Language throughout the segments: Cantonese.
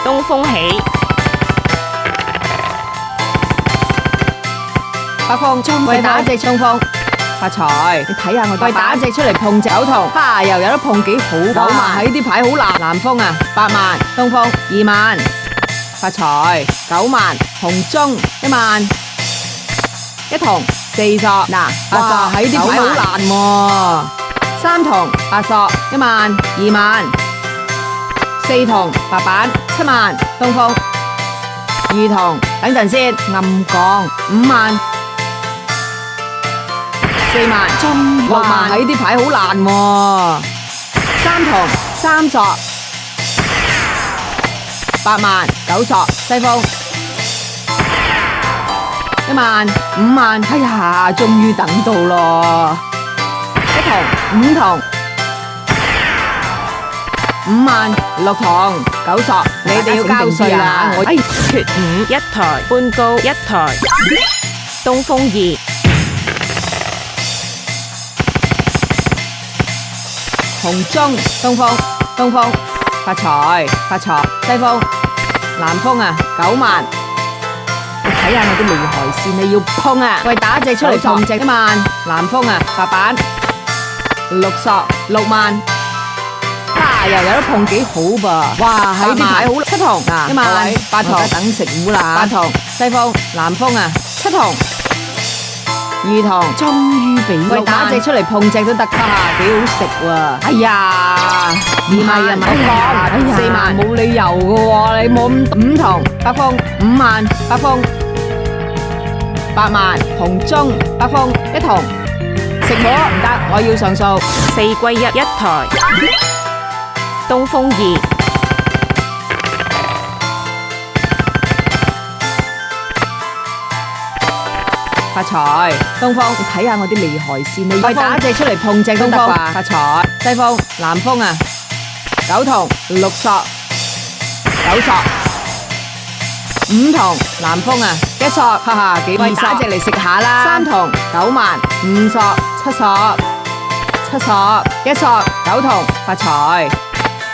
東風起，北風，喂打隻東風，發財！你睇下我喂打隻出嚟碰隻九筒，哈又有得碰幾好9萬，喺啲牌好難。南風啊8萬，東風2萬，發財9萬，紅中1萬，一筒4索嗱8索喺啲牌好難喎，三筒8索1萬2萬，四筒白板7萬，東風二筒等陣先暗降5萬。4萬，6萬喺啲牌好難喎，三筒3索8萬9索西風1萬5萬，哎呀，終於等到咯，一筒5筒5萬6筒9索，你哋要交稅啦，我缺5一台，半高一台，東風2。紅中東風發財西風南風啊9萬，你睇下我啲厲害線，你要碰啊！喂打隻出嚟碰隻1萬，南風啊白板6索6萬，又有得碰幾好噃！哇喺啲牌好7筒1萬8筒等食糊啦，8筒西風南風啊7筒2筒，終於俾喂打隻出嚟碰隻都得噶，幾好食喎！哎呀，2萬啊4萬冇理由噶喎，你冇5筒北風5萬，北風8萬，紅中北風1筒，食糊唔得，我要上訴。四歸一一台，東風2。發財東風，你睇下我啲厲害線，你喂打隻出嚟碰隻都得啩？發財西風南風啊9筒6索9索5筒南風啊1索，哈哈幾喂打隻嚟食下啦，3筒9萬5索7索7索1索9筒發財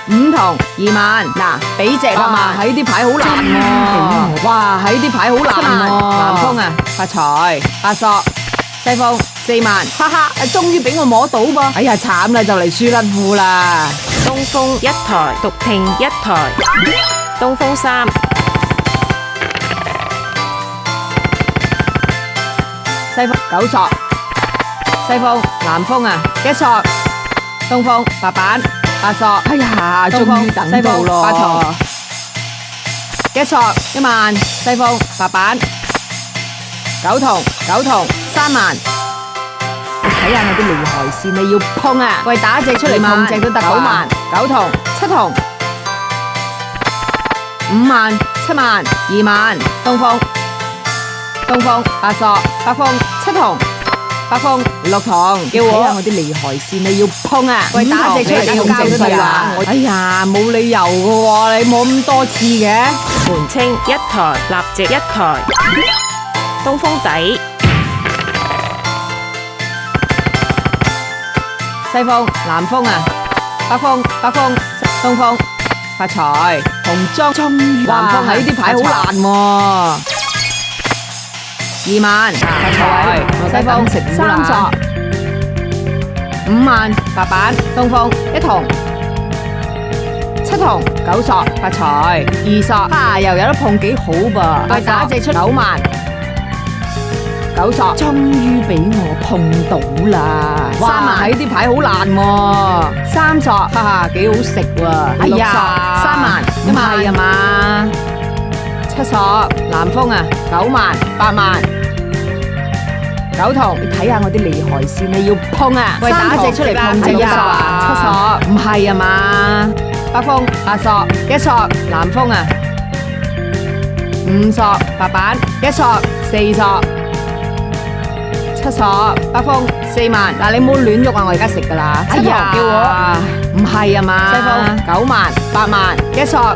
5筒2萬，嗱俾隻8萬喺啲牌好難喎，哇喺啲牌好難喎，南風啊發財8索西風4萬，哈哈終於俾我摸到噃，哎呀慘啦就嚟輸甩褲啦，東風一台，獨聽一台，東風3。西風9索西風南風啊1索，東風白板8索，哎呀終於等到咯，8筒1索1萬，西風白板9筒3萬，你睇下我啲厲害線，你要碰啊！喂打隻出嚟碰隻都得，9萬9筒7筒5萬7萬2萬，東風8索北風7筒北風6筒，叫我睇下我啲厲害線，你要碰啊！喂打隻出嚟碰隻都得啦，哎呀冇理由噶喎，你冇咁多次嘅，門清一台，立直一台，東風底。西風南風啊北風東風發財紅中終於南風喺啲牌好難喎，2萬發財西風3索5萬白板東風1筒7筒9索發財2索，哈又有得碰幾好噃，喂打隻出9萬9索，終於俾我碰到啦！3萬喺啲牌好難喎，3索，哈哈幾好食喎！哎呀，3萬1萬係嘛？7索南風啊9萬8萬9筒，你睇下我啲厲害線，你要碰啊！喂打隻出嚟碰隻1索啊，7索唔係啊嘛？北風8索1索南風啊5索白板1索4索7索北風4萬，嗱你唔好亂喐啊！我而家食噶啦，哎呀叫我唔係啊嘛？西風9萬8萬1索，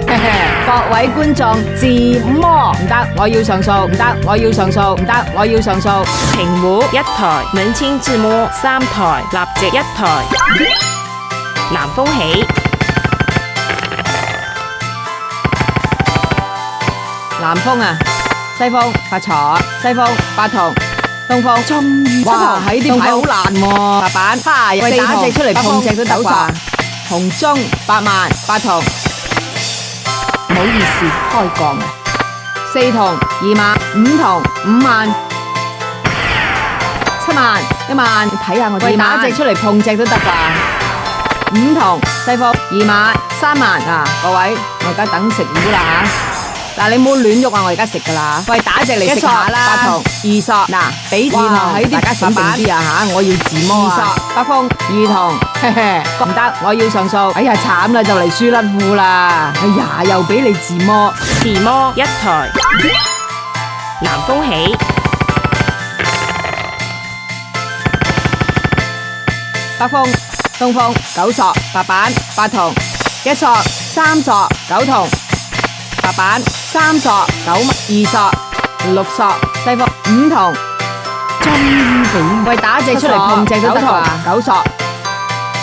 各位觀眾自摸唔得，我要上訴，唔得，我要上訴，唔得，我要上訴。平湖一台，門清自摸3台，立直一台，南風起。南風啊，西風發財，西風八筒，東風終於哇！喺啲牌好難喎，白板哈，喂打隻出嚟碰隻都得啩？紅中8萬八筒，唔好意思開槓啊！四筒2萬，五筒5萬，7萬1萬，睇下我哋打隻出嚟碰隻都得啩？五筒西風2萬3萬啊！各位，我而家等食糊啦吓。嗱，你唔好亂喐啊！我而家食噶啦，喂，打隻嚟食下啦。八筒二索，嗱，俾二筒喺啲大家醒定啲啊吓！我要自摸啊。二索北風二筒，嘿嘿，唔得，我要上訴。哎呀，慘啦，就嚟輸甩褲啦！哎呀，又俾你自摸，自摸1台，南風起，北風東風9索，白板八筒1索3索9筒。白板3索92索6索西風5筒，終於俾喂打隻出嚟碰隻都得啩？9索，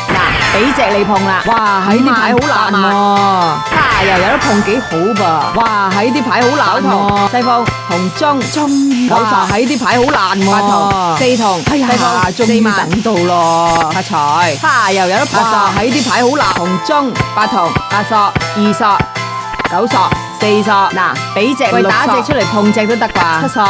嗱俾隻你碰啦！哇，喺啲牌好難喎，哈又有得碰幾好噃！哇，喺啲牌好難喎，西風紅中終於9索，喺啲牌好難喎，八筒4筒，哎呀，終於等到咯，發財，哈又有得碰，喺啲牌好難，紅中八筒8索2索9索。4索，嗱，俾隻喂打隻出嚟碰隻都得啩？7索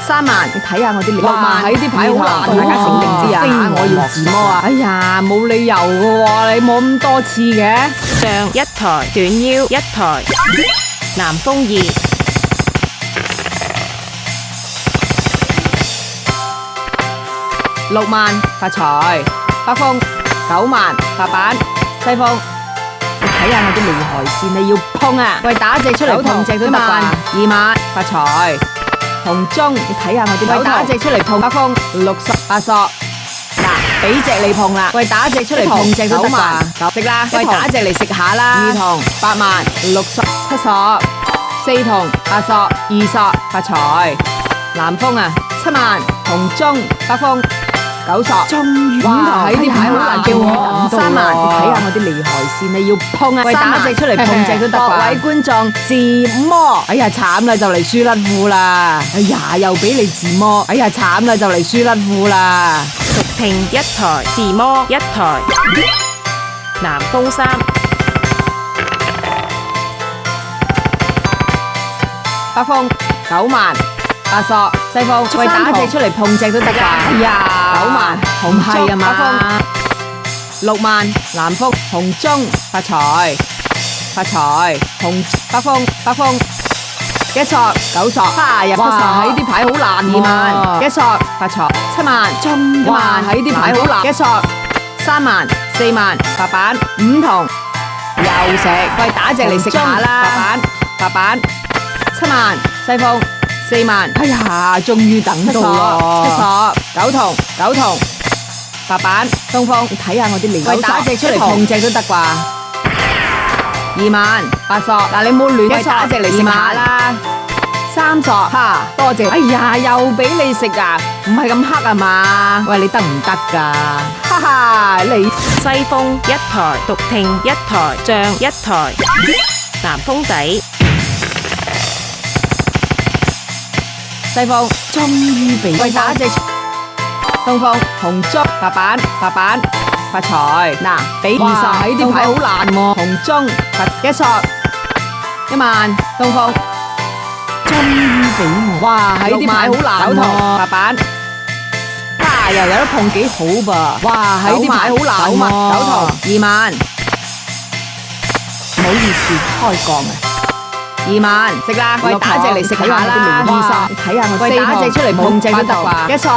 3萬，你睇下我啲6萬喺啲牌好難，大家醒定啲啊！我要自摸啊！哎呀，冇理由嘅喎，你摸咁多次嘅。象1台，短腰1台，南風2，6萬發財，北風9萬白板，西風。睇下我啲離害線，你要碰啊！喂，打隻出嚟碰隻都得啩？2萬發財，紅中，你睇下我啲喂打隻出嚟碰北風6索8索，嗱俾隻你碰啦！喂，打隻出嚟碰隻都得啩？食啦！喂，打隻嚟食下啦！二筒8萬6索7索，4筒8索2索發財，南風啊7萬，紅中北風9索，終於哇！喺啲牌好難叫我3萬，你睇下我啲離害線，你要碰啊！喂，打隻出嚟碰隻都得啩？各位觀眾自摸，哎呀慘啦，就嚟輸甩褲啦！哎呀，又俾你自摸，哎呀慘啦，就嚟輸甩褲啦！獨聽1台，自摸1台，南風3，北風9萬8索，西風喂打隻出嚟碰隻都得㗎！哎呀9萬紅係啊嘛，6萬南風紅中發財發財，紅北風1索9索，哈入哇喺啲牌好難喎，2萬1索發財7萬中哇喺啲牌好難，1索3萬4萬白板5筒又食，喂打隻嚟食下啦，白板7萬西風4萬，哎呀，終於等到咯！7索9筒9筒，白板東風，你睇下我啲離，喂打隻出嚟碰隻都得啩？2萬8索，嗱你冇亂，打隻嚟食下啦！3索，哈多謝，哎呀又俾你食啊，唔係咁黑啊嘛？喂你得唔得㗎？哈哈你西風1台，獨聽1台，象1台，南風底。西風終於被喂打隻東風紅中白板發財，嗱俾2索喺啲牌好難喎，紅中1索1萬，東風終於俾我，哇喺啲牌好難喎，白板哈又有得碰幾好噃，哇喺啲牌好難喎，9筒2萬，唔好意思開槓啊！2萬食啦，喂打隻嚟食下啦，2索，你睇下我喂打隻出嚟碰隻都得啩？1索，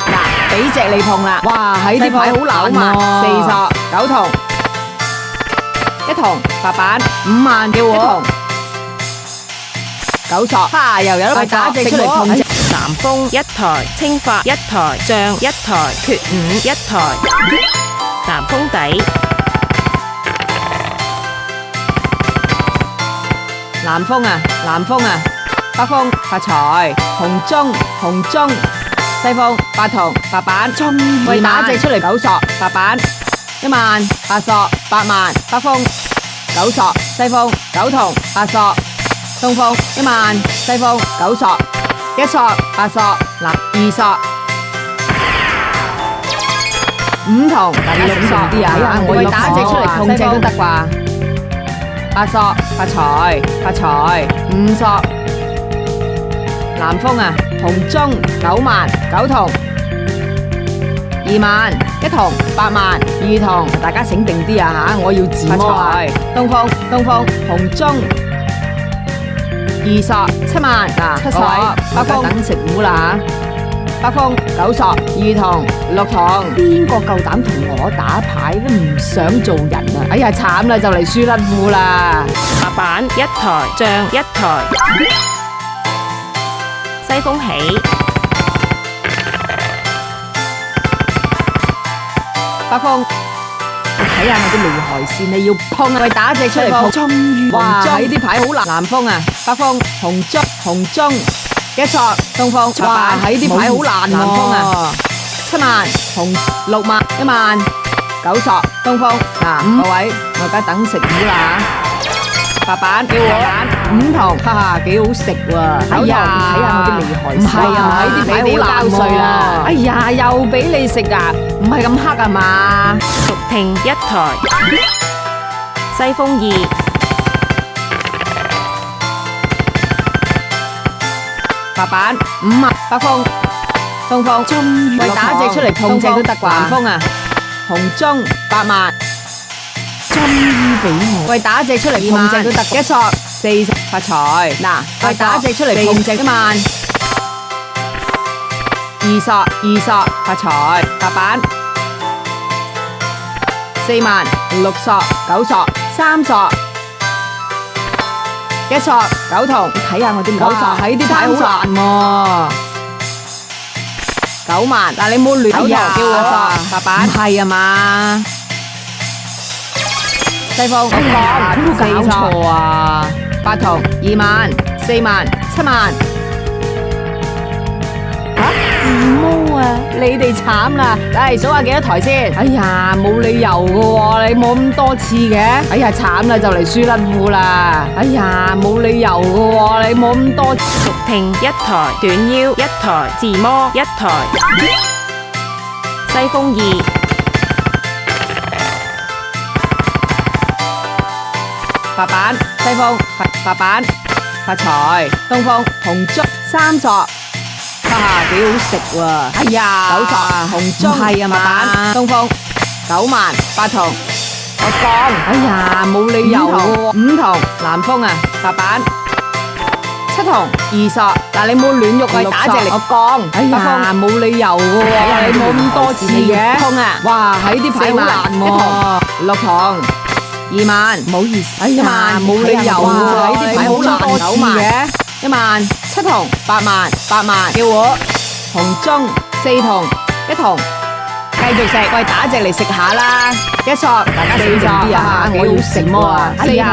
嗱俾隻你碰啦，哇喺啲牌好難喎，4索9筒，1筒白板5萬叫我，9索，哈又有得打隻出嚟碰隻，南風1台，青發1台，象1台，缺51台，南風底。南風啊，北風發財，紅中，西風8筒白板，喂打隻出嚟9索，白板1萬8索8萬，北風9索，西風9筒8索東風1萬，西風9索，1索8索，嗱2索5筒，大家醒啲啊！我打隻出嚟碰正都得啩？8索發財5索，南風啊，紅中9萬9筒，2萬1筒8萬2筒，大家醒定啲啊吓！我要自摸啊！東風紅中2索7萬嗱，7索北風等食糊啦吓！北風9索2筒6筒，邊個夠膽同我打牌都唔想做人啊！哎呀慘啦，就嚟輸甩褲啦！白板1台，將1台，西風起，北風，睇下我啲離害線，你要碰啊！喂，打隻出嚟碰，終於哇！呢啲牌好難。南風啊，北風紅中1索，東風哇！喺啲牌好難。南風啊，7萬紅6萬1萬9索，東風嗱各位，我而家等食糊啦白板叫我5筒，哈哈幾好食喎！哎呀，睇下我啲離害線，唔係啊，呢啲牌好難碎啦！哎呀，又俾你食啊，唔係咁黑啊嘛！續聽1台，西風2，白板5啊，北風東風終於喂打隻出嚟碰正都得啩？南風啊，紅中8萬。終於俾我喂打隻出嚟碰正都得，1索4發財嗱，喂打隻出嚟碰正1萬2索發財，白板4萬6索9索3索1索9筒，睇下我啲9索喺啲牌好難喎，9萬嗱你冇亂叫我白板唔係啊嘛？西風哇，都搞錯啊！8筒2萬4萬7萬自摸啊！你哋慘啦！嚟數下幾多台先？哎呀，冇理由噶喎，你冇咁多次嘅。哎呀，慘啦，就嚟輸甩褲啦！哎呀，冇理由噶喎，你冇咁多。續聽1台，短腰1台，自摸1台，西風2。白板西風白板發財，東風紅中3索，哈哈幾好食喎！哎呀9索紅中係啊嘛，東風9萬8筒，我講哎呀冇理由喎，5筒南風啊白板7筒2索，嗱你冇亂喐啊打隻嚟，我講哎呀冇理由嘅喎，你冇咁多次嘅，通啊哇喺啲牌好難喎，6筒。2萬，唔好意思，1萬冇理由喎，呢啲牌好難9萬嘅，1萬7筒8萬8萬，叫我紅中4筒1筒，繼續食，喂打隻嚟食下啦，1索，大家4索啊，我要食麼啊？4筒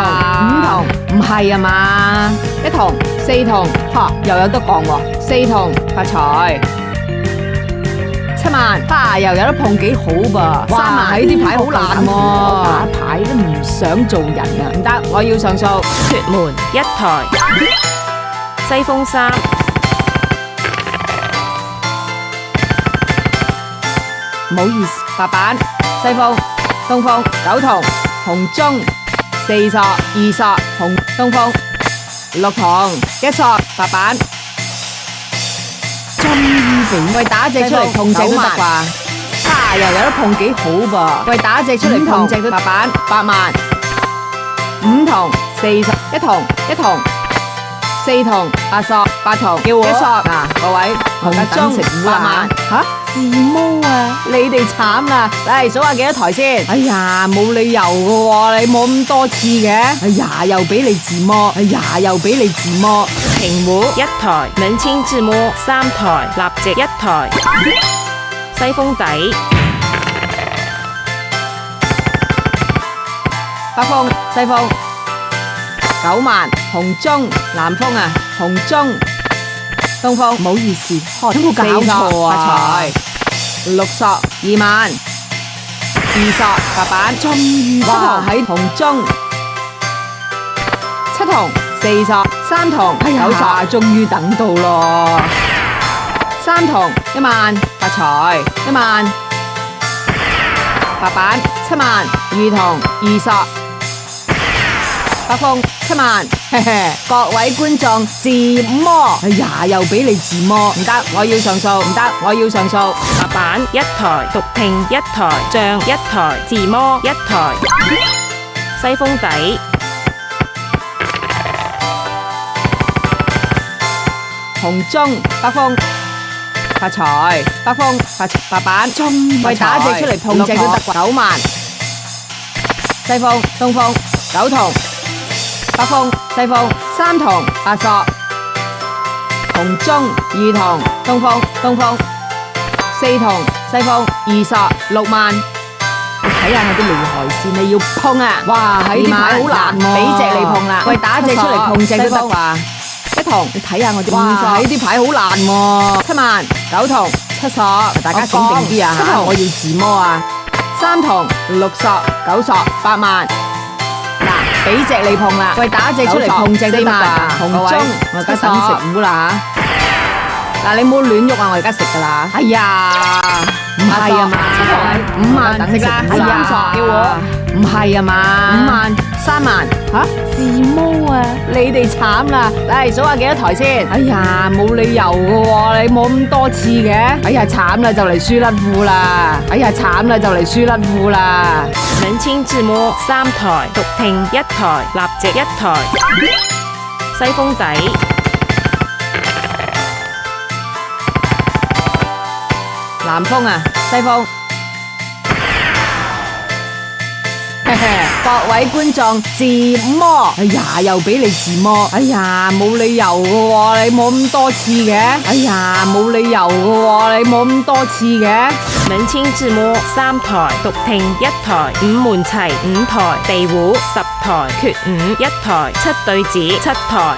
5筒，唔係啊嘛，1筒4筒，嚇又有得講喎，4筒發財。7萬，哈又有得碰幾好噃，3萬喺啲牌好難喎，我打牌都唔想做人啊，唔得，我要上訴。脫門1台，西風3，唔好意思，白板西風東風9筒，紅中4索2索，紅東風6筒1索，白板。終於俾喂打隻出嚟碰正都得啩？哈又有得碰幾好噃？喂打隻出嚟碰正都白板8萬5筒4索1筒4筒8索8筒叫我1索嗱，各位紅中8萬吓自摸啊！你哋慘啦，嚟數下幾多台先？哎呀冇理由嘅喎，你冇咁多次嘅。哎呀又俾你自摸，哎呀又俾你自摸。平胡1台，門清自摸3台，立直1台，西風底，北風西風9萬，紅中南風啊，紅中東風，唔好意思，有冇搞錯啊？6索2萬2索白板，終於7筒喺紅中7筒4索，3筒9索，終於等到咯！3筒1萬，發財1萬，白板7萬，2筒2索，白鳳7萬，嘿嘿，各位觀眾自摸，哎呀，又俾你自摸，唔得，我要上訴，唔得，我要上訴。白板1台，獨聽1台，象1台，自摸1台。西風底紅中白鳳發財，白鳳發白板，喂打隻出嚟碰正都得9萬。西風東風9筒，白鳳西風3筒8索，紅中2筒東風4筒西風2索6萬。你睇下我啲厲害先，你要碰啊！哇，喺啲牌好難喎，俾隻你碰啦。喂，打隻出嚟碰正都得啩？1筒，你睇下我啲哇，喺啲牌好難喎。7萬9筒7索，大家醒定啲啊吓！我要自摸啊！3筒6索9索8萬。嗱，俾隻你碰啦。喂，打隻出嚟碰正都得啩？紅中，我而家等食糊啦吓！嗱，你冇亂喐啊！我而家食噶啦。哎呀！唔係啊嘛，5萬等食啦，3索叫我，唔係啊嘛，5萬3萬吓自摸啊！你哋慘啦，嚟數下幾多台先？哎呀，冇理由噶喎，你冇咁多次嘅。哎呀，慘啦，就嚟輸甩褲啦！哎呀，慘啦，就嚟輸甩褲啦！冷清自摸3台，獨聽1台，立席1台。西風底南風啊，西風，各位觀眾自摸，哎呀，又俾你自摸，哎呀，冇理由噶喎，你冇咁多次嘅，哎呀，冇理由噶喎，你冇咁多次嘅。冷清自摸3台，獨聽1台，5門齊5台，地胡10台，缺5 1台，7對子7台。